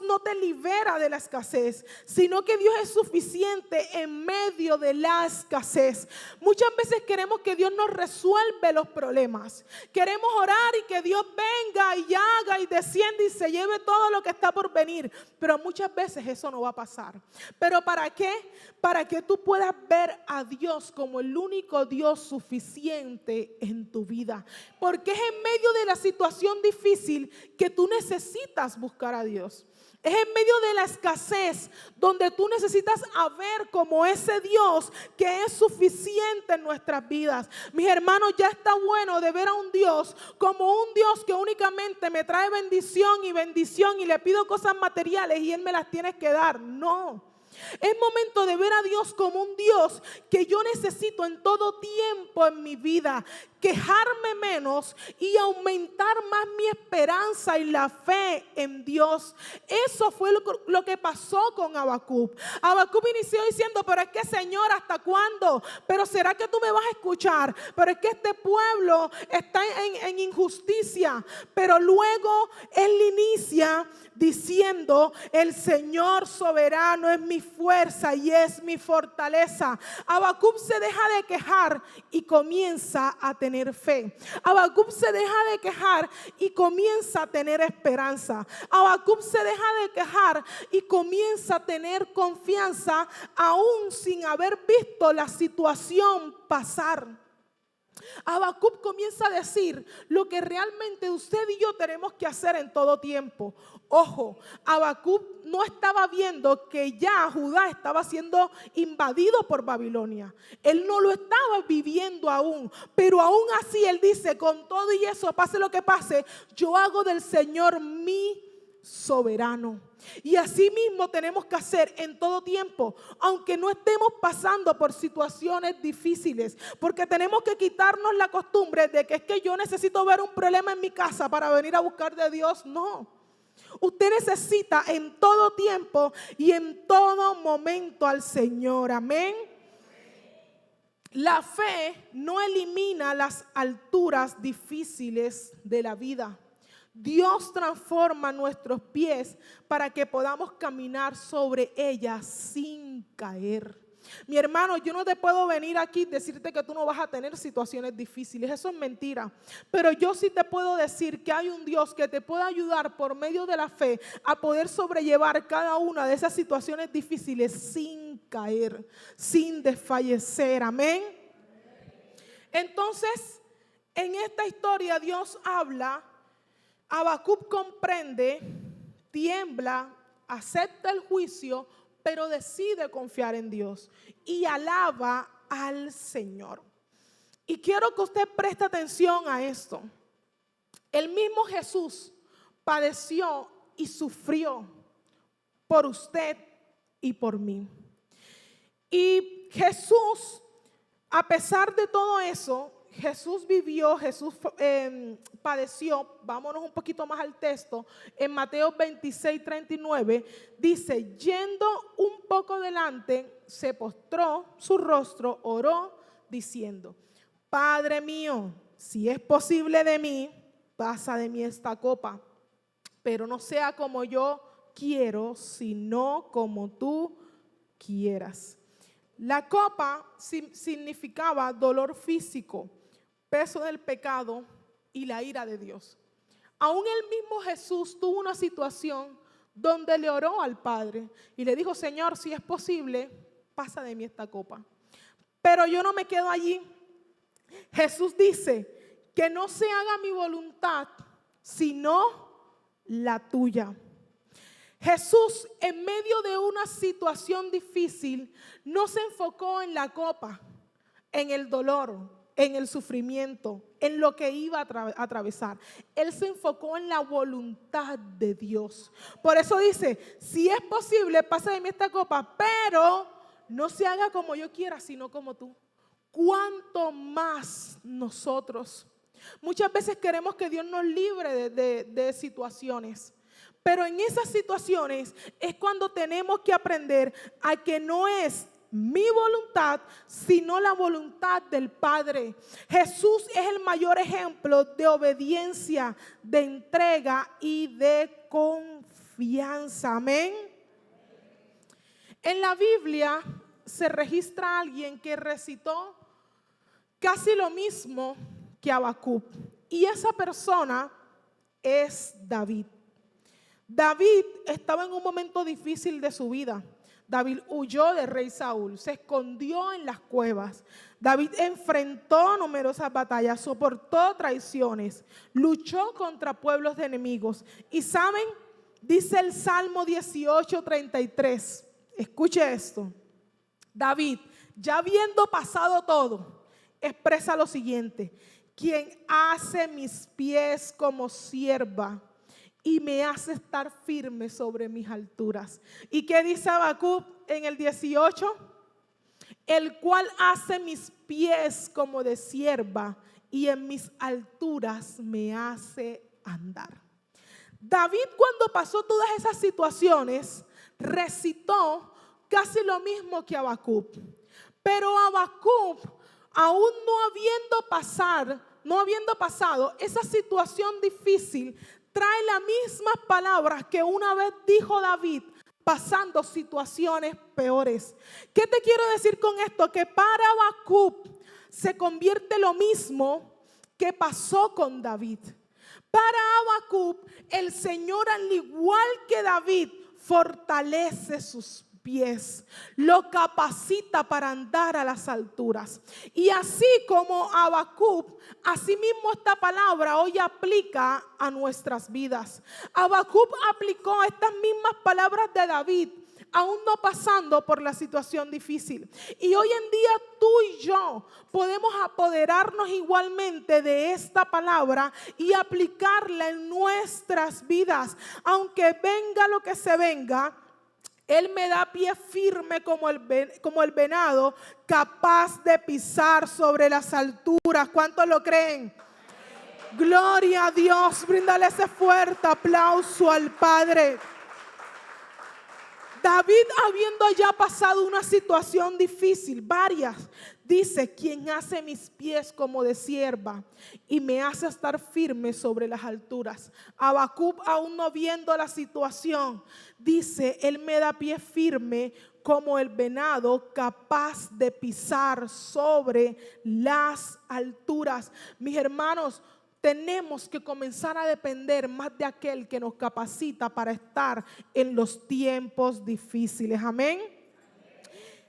[SPEAKER 1] no te libera de la escasez, sino que Dios es suficiente en medio de la escasez. Muchas veces queremos que Dios nos resuelva los problemas. Queremos orar y que Dios venga y haga y descienda y se lleve todo lo que está por venir. Pero muchas veces eso no va a pasar. ¿Pero para qué? Para que tú puedas ver a Dios como el único Dios suficiente en tu vida. Porque es en medio de la situación difícil que tú necesitas buscar a Dios. Es en medio de la escasez donde tú necesitas ver como ese Dios que es suficiente en nuestras vidas. Mis hermanos, ya está bueno de ver a un Dios como un Dios que únicamente me trae bendición y le pido cosas materiales y Él me las tiene que dar. No. Es momento de ver a Dios como un Dios que yo necesito en todo tiempo en mi vida. Quejarme menos y aumentar más mi esperanza y la fe en Dios. Eso fue lo que pasó con Habacuc. Habacuc inició diciendo, pero es que Señor, ¿hasta cuándo? Pero ¿será que tú me vas a escuchar? Pero es que este pueblo está en injusticia. Pero luego él inicia diciendo, el Señor soberano es mi fuerza y es mi fortaleza. Habacuc se deja de quejar y comienza a tener fe. Habacuc se deja de quejar y comienza a tener esperanza. Habacuc se deja de quejar y comienza a tener confianza aún sin haber visto la situación pasar. Habacuc comienza a decir lo que realmente usted y yo tenemos que hacer en todo tiempo. Ojo, Habacuc no estaba viendo que ya Judá estaba siendo invadido por Babilonia. Él no lo estaba viviendo aún, pero aún así él dice, con todo y eso, pase lo que pase, yo hago del Señor mi soberano. Y así mismo tenemos que hacer en todo tiempo, aunque no estemos pasando por situaciones difíciles, porque tenemos que quitarnos la costumbre de que es que yo necesito ver un problema en mi casa para venir a buscar de Dios. No. Usted necesita en todo tiempo y en todo momento al Señor. Amén. La fe no elimina las alturas difíciles de la vida. Dios transforma nuestros pies para que podamos caminar sobre ellas sin caer. Mi hermano, yo no te puedo venir aquí y decirte que tú no vas a tener situaciones difíciles. Eso es mentira. Pero yo sí te puedo decir que hay un Dios que te puede ayudar por medio de la fe a poder sobrellevar cada una de esas situaciones difíciles sin caer, sin desfallecer. Amén. Entonces, en esta historia Dios habla. Habacuc comprende, tiembla, acepta el juicio, pero decide confiar en Dios y alaba al Señor. Y quiero que usted preste atención a esto. El mismo Jesús padeció y sufrió por usted y por mí. Y Jesús, a pesar de todo eso, Jesús vivió, Jesús padeció. Vámonos un poquito más al texto. En Mateo 26:39 dice, yendo un poco delante, se postró su rostro, oró diciendo, Padre mío, si es posible de mí, pasa de mí esta copa, pero no sea como yo quiero, sino como tú quieras. La copa significaba dolor físico, peso del pecado y la ira de Dios. Aún el mismo Jesús tuvo una situación donde le oró al Padre y le dijo, Señor, si es posible, pasa de mí esta copa. Pero yo no me quedo allí. Jesús dice que no se haga mi voluntad, sino la tuya. Jesús, en medio de una situación difícil, no se enfocó en la copa, en el dolor, en el sufrimiento, en lo que iba a atravesar. Él se enfocó en la voluntad de Dios. Por eso dice, si es posible, pasa de mí esta copa, pero no se haga como yo quiera, sino como tú. ¿Cuánto más nosotros? Muchas veces queremos que Dios nos libre de situaciones. Pero en esas situaciones es cuando tenemos que aprender a que no es mi voluntad, sino la voluntad del Padre. Jesús es el mayor ejemplo de obediencia, de entrega y de confianza. Amén. En la Biblia se registra a alguien que recitó casi lo mismo que Habacuc. Y esa persona es David. David estaba en un momento difícil de su vida. David huyó del rey Saúl, se escondió en las cuevas. David enfrentó numerosas batallas, soportó traiciones, luchó contra pueblos de enemigos. Y saben, dice el Salmo 18:33, escuche esto. David, ya habiendo pasado todo, expresa lo siguiente: quien hace mis pies como sierva y me hace estar firme sobre mis alturas. ¿Y qué dice Habacuc en el 18? El cual hace mis pies como de sierva y en mis alturas me hace andar. David, cuando pasó todas esas situaciones, recitó casi lo mismo que Habacuc. Pero Habacuc, aún no habiendo pasado esa situación difícil, trae las mismas palabras que una vez dijo David, pasando situaciones peores. ¿Qué te quiero decir con esto? Que para Habacuc se convierte lo mismo que pasó con David. Para Habacuc, el Señor, al igual que David, fortalece sus pies, lo capacita para andar a las alturas. Y así como Habacuc, así mismo esta palabra hoy aplica a nuestras vidas. Habacuc aplicó estas mismas palabras de David, aún no pasando por la situación difícil. Y hoy en día tú y yo podemos apoderarnos igualmente de esta palabra y aplicarla en nuestras vidas. Aunque venga lo que se venga, Él me da pie firme como el venado, capaz de pisar sobre las alturas. ¿Cuántos lo creen? Gloria a Dios. Bríndale ese fuerte aplauso al Padre. David, habiendo ya pasado una situación difícil, varias, dice: quien hace mis pies como de sierva y me hace estar firme sobre las alturas. Habacuc, aún no viendo la situación, dice: Él me da pie firme como el venado, capaz de pisar sobre las alturas. Mis hermanos, tenemos que comenzar a depender más de aquel que nos capacita para estar en los tiempos difíciles. Amén.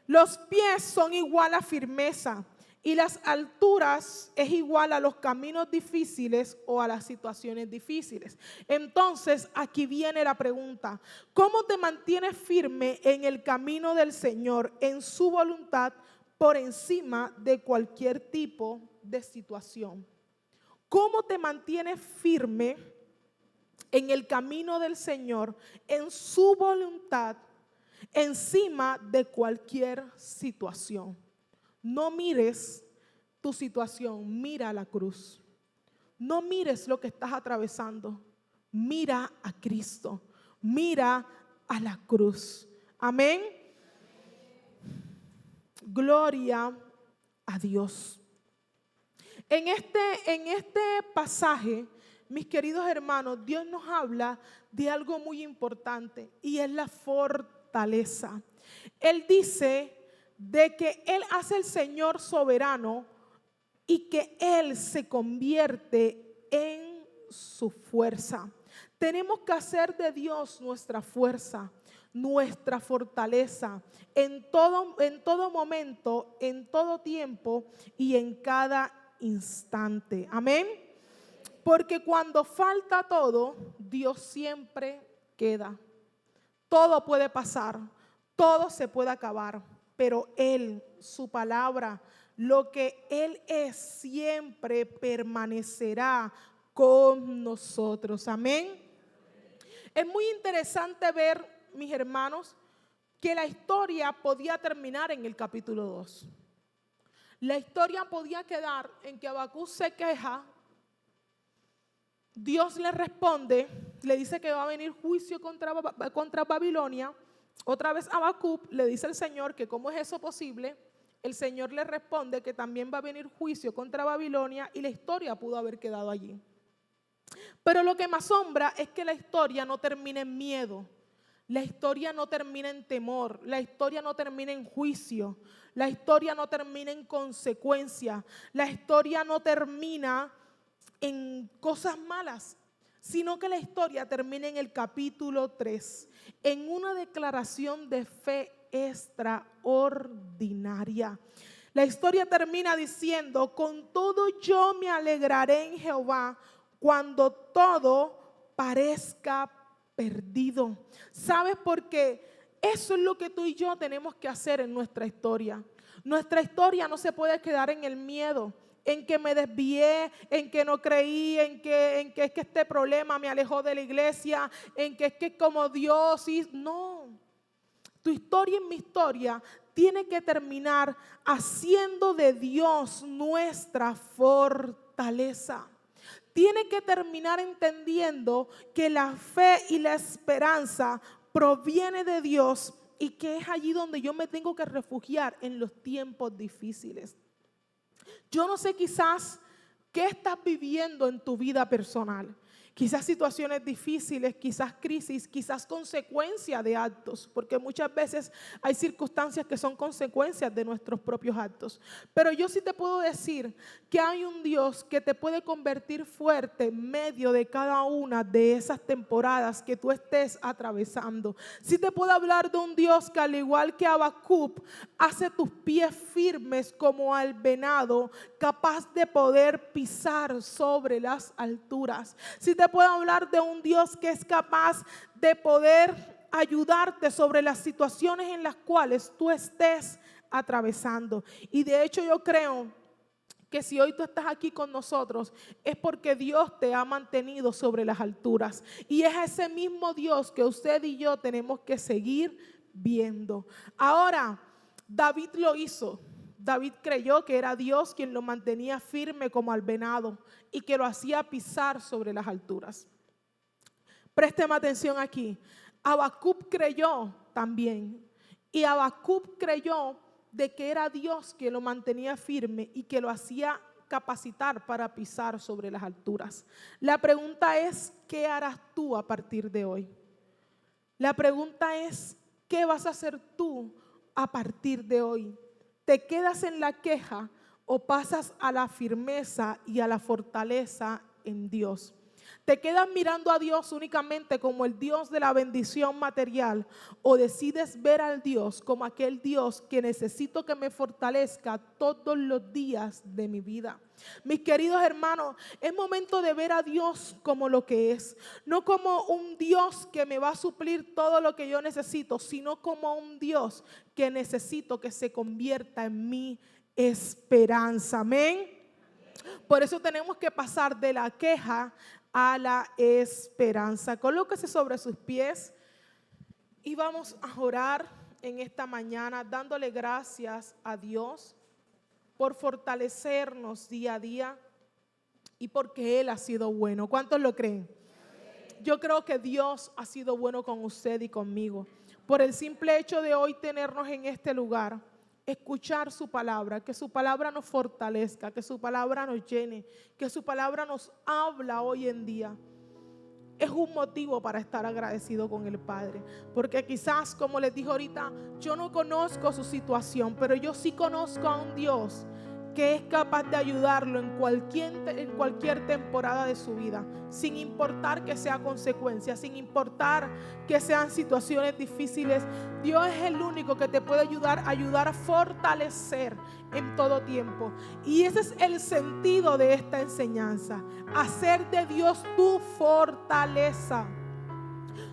[SPEAKER 1] Los pies son igual a firmeza y las alturas es igual a los caminos difíciles o a las situaciones difíciles. Entonces, aquí viene la pregunta: ¿cómo te mantienes firme en el camino del Señor, en su voluntad, por encima de cualquier tipo de situación? ¿Cómo te mantienes firme en el camino del Señor, en su voluntad, encima de cualquier situación? No mires tu situación, mira la cruz. No mires lo que estás atravesando, mira a Cristo, mira a la cruz. Amén. Gloria a Dios. En este pasaje, mis queridos hermanos, Dios nos habla de algo muy importante y es la fortaleza. Él dice de que Él hace el Señor soberano y que Él se convierte en su fuerza. Tenemos que hacer de Dios nuestra fuerza, nuestra fortaleza en todo momento, en todo tiempo y en cada instante. Amén. Porque cuando falta todo, Dios siempre queda. Todo puede pasar, todo se puede acabar, pero Él, su palabra, lo que Él es, siempre permanecerá con nosotros. Amén. Es muy interesante ver, mis hermanos, que la historia podía terminar en el capítulo 2. La historia podía quedar en que Habacuc se queja, Dios le responde, le dice que va a venir juicio contra Babilonia. Otra vez Habacuc le dice al Señor que cómo es eso posible. El Señor le responde que también va a venir juicio contra Babilonia y la historia pudo haber quedado allí. Pero lo que me asombra es que la historia no termina en miedo. La historia no termina en temor, la historia no termina en juicio, la historia no termina en consecuencia, la historia no termina en cosas malas, sino que la historia termina en el capítulo 3, en una declaración de fe extraordinaria. La historia termina diciendo: con todo yo me alegraré en Jehová cuando todo parezca perdido. ¿Sabes por qué? Eso es lo que tú y yo tenemos que hacer en nuestra historia. Nuestra historia no se puede quedar en el miedo, en que me desvié, en que no creí, en que es que este problema me alejó de la iglesia, en que es que como Dios hizo. No, tu historia y mi historia tiene que terminar haciendo de Dios nuestra fortaleza. Tiene que terminar entendiendo que la fe y la esperanza proviene de Dios y que es allí donde yo me tengo que refugiar en los tiempos difíciles. Yo no sé quizás qué estás viviendo en tu vida personal. Quizás situaciones difíciles, quizás crisis, quizás consecuencias de actos, porque muchas veces hay circunstancias que son consecuencias de nuestros propios actos. Pero yo sí te puedo decir que hay un Dios que te puede convertir fuerte en medio de cada una de esas temporadas que tú estés atravesando. Sí te puedo hablar de un Dios que, al igual que Habacuc, hace tus pies firmes como al venado, capaz de poder pisar sobre las alturas. Sí te puedo hablar de un Dios que es capaz de poder ayudarte sobre las situaciones en las cuales tú estés atravesando. Y de hecho yo creo que si hoy tú estás aquí con nosotros es porque Dios te ha mantenido sobre las alturas. Y es ese mismo Dios que usted y yo tenemos que seguir viendo. Ahora, David lo hizo. David creyó que era Dios quien lo mantenía firme como al venado y que lo hacía pisar sobre las alturas. Présteme atención aquí. Habacuc creyó también. Y Habacuc creyó de que era Dios quien lo mantenía firme y que lo hacía capacitar para pisar sobre las alturas. La pregunta es, ¿qué harás tú a partir de hoy? La pregunta es, ¿qué vas a hacer tú a partir de hoy? ¿Te quedas en la queja o pasas a la firmeza y a la fortaleza en Dios? ¿Te quedas mirando a Dios únicamente como el Dios de la bendición material o decides ver al Dios como aquel Dios que necesito que me fortalezca todos los días de mi vida? Mis queridos hermanos, es momento de ver a Dios como lo que es, no como un Dios que me va a suplir todo lo que yo necesito, sino como un Dios que necesito que se convierta en mi esperanza. Amén. Por eso tenemos que pasar de la queja a la esperanza. Colóquese sobre sus pies y vamos a orar en esta mañana dándole gracias a Dios por fortalecernos día a día y porque Él ha sido bueno. ¿Cuántos lo creen? Yo creo que Dios ha sido bueno con usted y conmigo. Por el simple hecho de hoy tenernos en este lugar, escuchar su palabra, que su palabra nos fortalezca, que su palabra nos llene, que su palabra nos habla hoy en día. Es un motivo para estar agradecido con el Padre, porque quizás, como les dije ahorita, yo no conozco su situación, pero yo sí conozco a un Dios que es capaz de ayudarlo en cualquier temporada de su vida, sin importar que sea consecuencia, sin importar que sean situaciones difíciles. Dios es el único que te puede ayudar a fortalecer en todo tiempo. Y ese es el sentido de esta enseñanza: hacer de Dios tu fortaleza.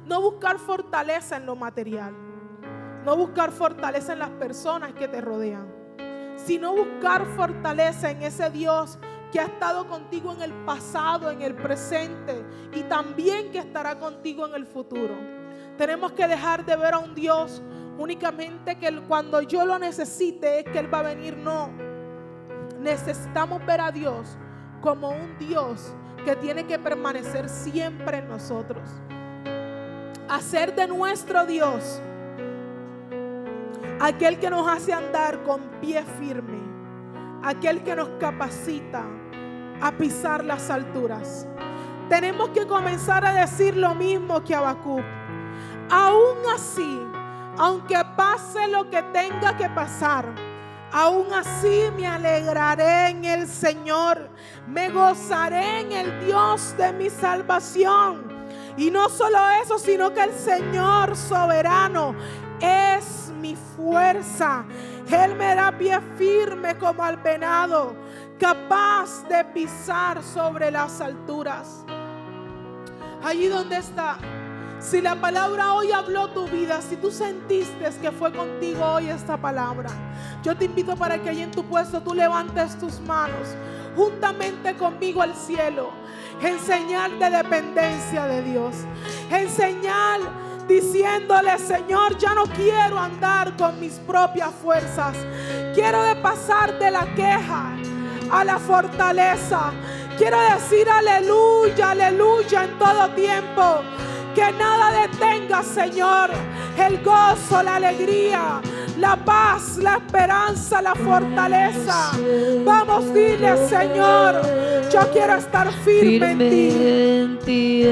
[SPEAKER 1] No buscar fortaleza en lo material, no buscar fortaleza en las personas que te rodean, sino buscar fortaleza en ese Dios que ha estado contigo en el pasado, en el presente, y también que estará contigo en el futuro. Tenemos que dejar de ver a un Dios únicamente que cuando yo lo necesite es que Él va a venir. No, necesitamos ver a Dios como un Dios que tiene que permanecer siempre en nosotros. Hacer de nuestro Dios aquel que nos hace andar con pie firme, aquel que nos capacita a pisar las alturas. Tenemos que comenzar a decir lo mismo que Habacuc: aún así, aunque pase lo que tenga que pasar, aún así me alegraré en el Señor, me gozaré en el Dios de mi salvación. Y no solo eso, sino que el Señor soberano es mi fuerza. Él me da pie firme como al venado, capaz de pisar sobre las alturas. Allí donde está, si la palabra hoy habló tu vida, si tú sentiste que fue contigo hoy esta palabra, yo te invito para que allí en tu puesto tú levantes tus manos juntamente conmigo al cielo, en señal de dependencia de Dios, en señal diciéndole: Señor, ya no quiero andar con mis propias fuerzas, quiero de pasar de la queja a la fortaleza. Quiero decir aleluya, aleluya en todo tiempo. Que nada detenga, Señor, el gozo, la alegría, la paz, la esperanza, la fortaleza. Vamos, dile: Señor, yo quiero estar firme en ti.